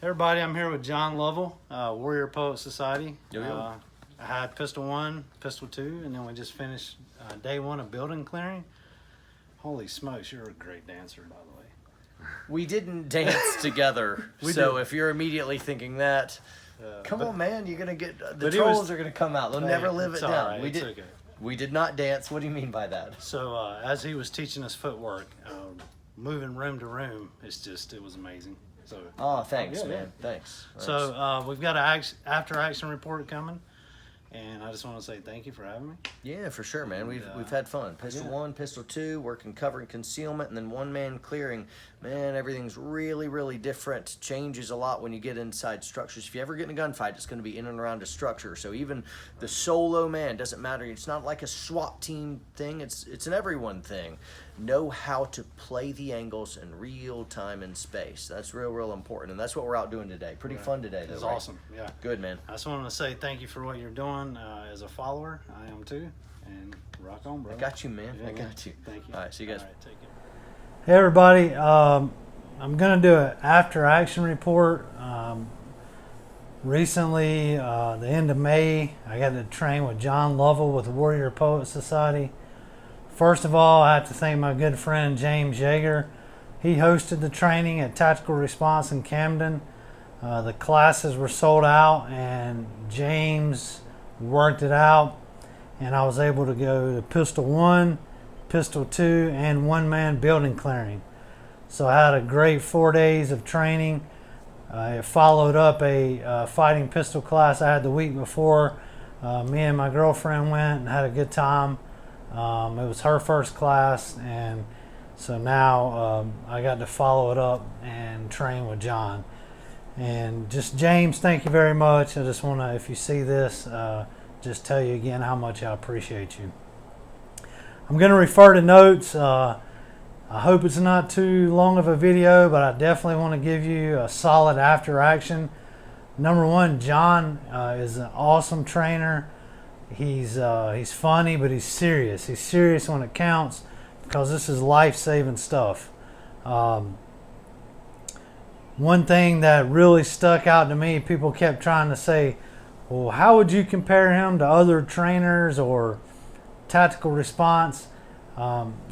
Everybody, I'm here with John Lovell, Warrior Poet Society. Yo. I had Pistol 1, Pistol 2, and then we just finished day 1 of building clearing. Holy smokes, you're a great dancer, by the way. We didn't dance together, so if you're immediately thinking that, come on, man, you're gonna get the trolls are gonna come out. They'll never live it down. Right, we did not dance. What do you mean by that? So as he was teaching us footwork, moving room to room, it was amazing. So thanks, man. Thanks. So we've got an after action report coming. And I just want to say thank you for having me. Yeah, for sure, man. We've had fun. Pistol 1, Pistol 2, working covering concealment, and then one-man clearing. Man, everything's really, really different. Changes a lot when you get inside structures. If you ever get in a gunfight, it's going to be in and around a structure. So even the solo man doesn't matter. It's not like a SWAT team thing. It's an everyone thing. Know how to play the angles in real time and space. That's real important, and that's what we're out doing today. Pretty fun today, though. It's right? awesome. Yeah. Good, man. I just wanted to say thank you for what you're doing as a follower. I am too. And rock on, bro. I got you, man. Yeah, I got you. Thank you. All right, see you guys. All right, take care. Hey, everybody. I'm going to do an after action report. Recently, the end of May, I got to train with John Lovell with the Warrior Poet Society. First of all, I have to thank my good friend James Yeager. He hosted the training at Tactical Response in Camden. The classes were sold out, and James worked it out, and I was able to go to Pistol 1, Pistol 2, and one-man building clearing. So I had a great 4 days of training. I followed up a fighting pistol class I had the week before. Me and my girlfriend went and had a good time. It was her first class, and so now I got to follow it up and train with John. And just James, thank you very much. I just want to, if you see this, just tell you again how much I appreciate you. I'm going to refer to notes. I hope it's not too long of a video, but I definitely want to give you a solid after action. Number one, John is an awesome trainer. He's funny, but he's serious. He's serious when it counts, because this is life-saving stuff. One thing that really stuck out to me, people kept trying to say, well, how would you compare him to other trainers or tactical response?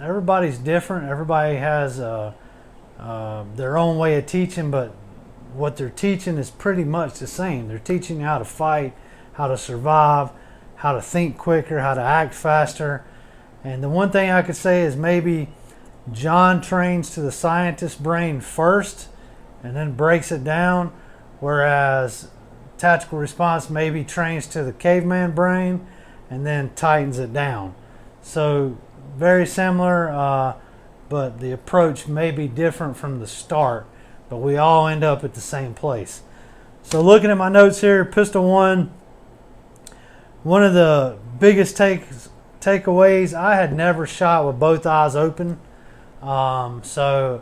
Everybody's different. Everybody has their own way of teaching, but what they're teaching is pretty much the same. They're teaching you how to fight, how to survive, how to think quicker, how to act faster. And the one thing I could say is maybe John trains to the scientist brain first and then breaks it down, whereas tactical response maybe trains to the caveman brain and then tightens it down. So very similar, but the approach may be different from the start, but we all end up at the same place. So looking at my notes here, Pistol 1, one of the biggest takeaways, I had never shot with both eyes open. So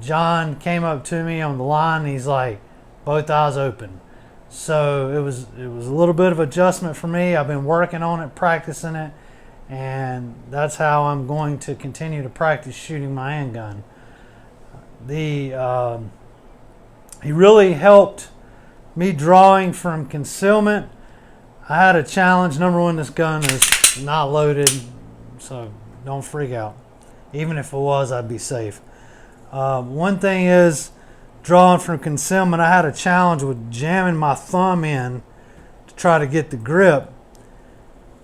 John came up to me on the line, and he's like, both eyes open. So it was a little bit of adjustment for me. I've been working on it, practicing it, and that's how I'm going to continue to practice shooting my handgun. He really helped me drawing from concealment. I had a challenge. Number one, this gun is not loaded, so don't freak out. Even if it was, I'd be safe. One thing is, drawing from concealment, I had a challenge with jamming my thumb in to try to get the grip.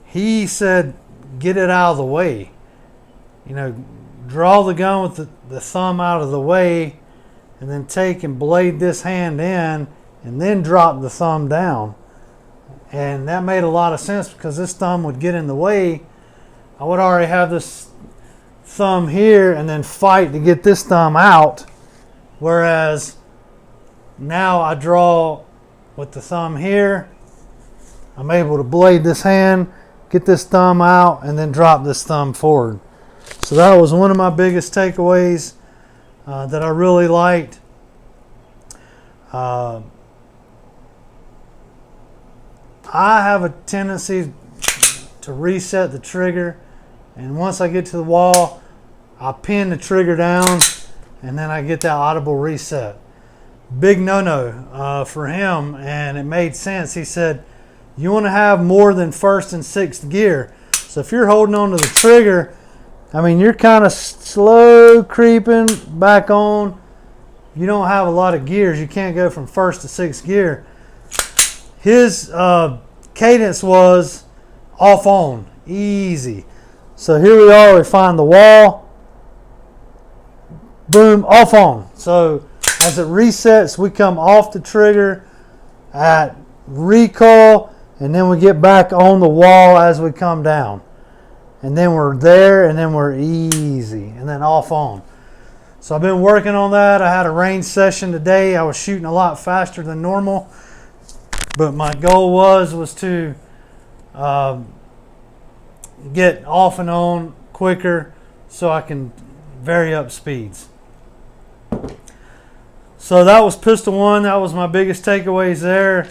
He said, get it out of the way. You know, draw the gun with the thumb out of the way, and then take and blade this hand in, and then drop the thumb down. And that made a lot of sense, because this thumb would get in the way. I would already have this thumb here and then fight to get this thumb out. Whereas now I draw with the thumb here. I'm able to blade this hand, get this thumb out, and then drop this thumb forward. So that was one of my biggest takeaways that I really liked. I have a tendency to reset the trigger, and once I get to the wall, I pin the trigger down, and then I get that audible reset. big no-no for him, and it made sense. He said, you want to have more than first and sixth gear. So if you're holding on to the trigger, I mean, you're kind of slow creeping back on. You don't have a lot of gears. You can't go from first to sixth gear. His cadence was off on, easy. So here we are, we find the wall, boom, off on. So as it resets, we come off the trigger at recoil, and then we get back on the wall as we come down. And then we're there, and then we're easy, and then off on. So I've been working on that. I had a range session today. I was shooting a lot faster than normal, but my goal was to get off and on quicker so I can vary up speeds. So that was pistol one. That was my biggest takeaways there.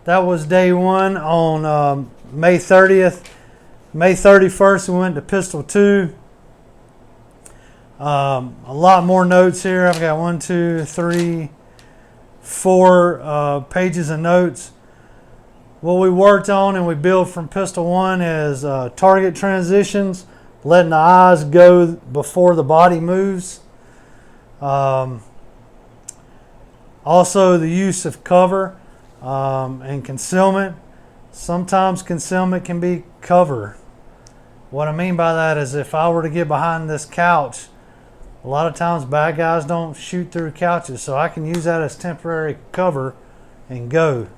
That was day one on May 30th. May 31st, we went to pistol two. A lot more notes here. I've got 1, 2, 3, 4 pages of notes. What we worked on and we built from pistol one is target transitions, letting the eyes go before the body moves. Also the use of cover and concealment. Sometimes concealment can be cover. What I mean by that is if I were to get behind this couch, a lot of times bad guys don't shoot through couches, so I can use that as temporary cover and go.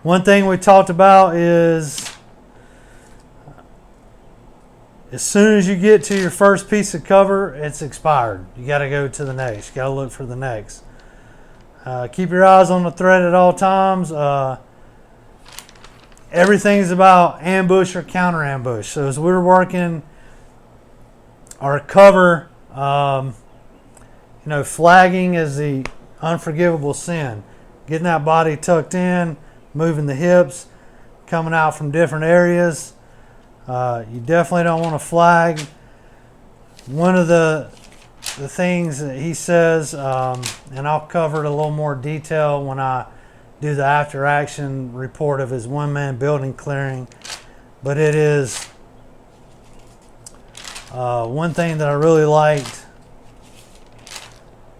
One thing we talked about is as soon as you get to your first piece of cover, it's expired. You got to go to the next. You got to look for the next. Keep your eyes on the thread at all times. Everything's about ambush or counter ambush. So as we're working our cover, flagging is the unforgivable sin. Getting that body tucked in, moving the hips, coming out from different areas. You definitely don't want to flag. One of the things that he says, and I'll cover it a little more detail when I do the after action report of his one-man building clearing, but it is one thing that I really liked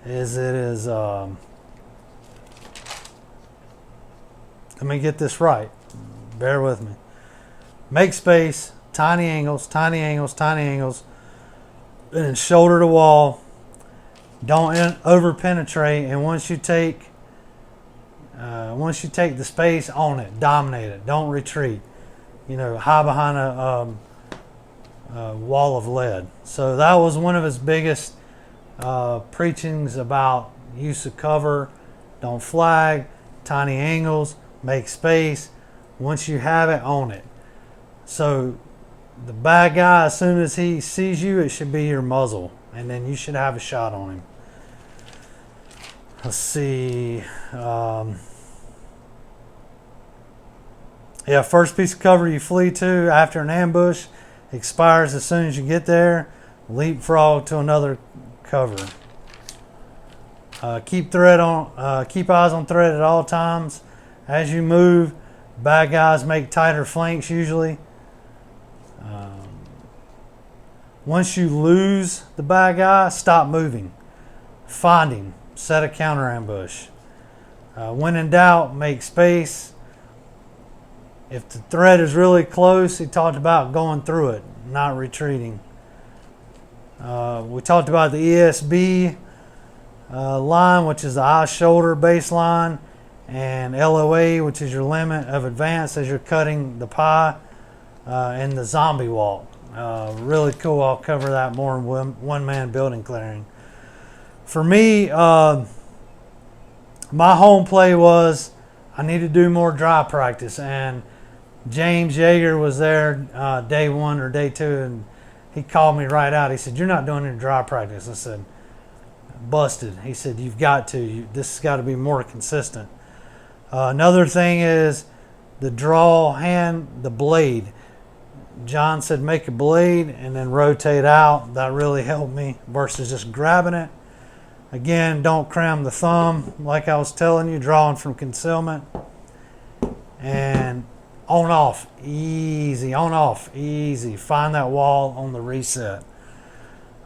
is it is let me get this right, bear with me. Make space, tiny angles, tiny angles, tiny angles, and shoulder to wall. Don't over penetrate, and once you take the space, own it, dominate it. Don't retreat. Hide behind a wall of lead. So that was one of his biggest preachings about use of cover. Don't flag, tiny angles, make space. Once you have it, own it. So the bad guy, as soon as he sees you, it should be your muzzle, and then you should have a shot on him. Let's see. First piece of cover you flee to after an ambush expires as soon as you get there. Leapfrog to another cover. Keep eyes on thread at all times. As you move, bad guys make tighter flanks usually. Once you lose the bad guy, stop moving. Find him. Set a counter ambush. When in doubt, make space. If the thread is really close, he talked about going through it, not retreating. We talked about the ESB line, which is the eye-shoulder baseline, and LOA, which is your limit of advance as you're cutting the pie, and the zombie walk. Really cool. I'll cover that more in one-man building clearing. For me, my home play was I need to do more dry practice, and James Yeager was there day one or day two, and he called me right out. He said, "You're not doing any dry practice." I said, "Busted." He said, "You've got to. This has got to be more consistent." Another thing is the draw hand, the blade. John said make a blade and then rotate out. That really helped me versus just grabbing it. Again, don't cram the thumb like I was telling you, drawing from concealment. And on off, easy, on off, easy. Find that wall on the reset.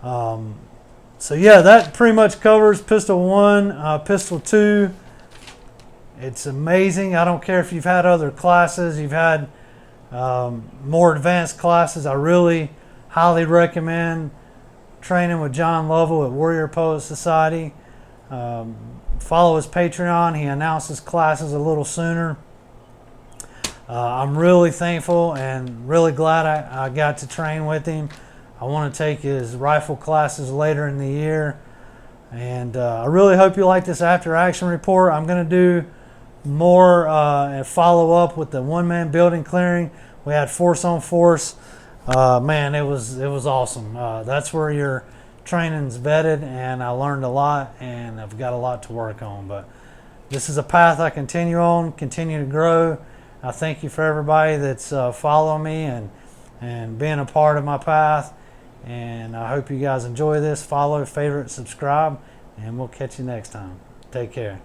So yeah, that pretty much covers pistol 1, pistol 2. It's amazing. I don't care if you've had other classes, you've had more advanced classes. I really highly recommend training with John Lovell at Warrior Poet Society. Follow his Patreon. He announces classes a little sooner. I'm really thankful and really glad I got to train with him. I want to take his rifle classes later in the year. And I really hope you like this after action report. I'm going to do more and follow up with the one-man building clearing. We had force on force. Man, it was awesome. That's where your training's vetted, and I learned a lot, and I've got a lot to work on. But this is a path I continue on, continue to grow. I thank you for everybody that's following me and being a part of my path. And I hope you guys enjoy this. Follow, favorite, subscribe, and we'll catch you next time. Take care.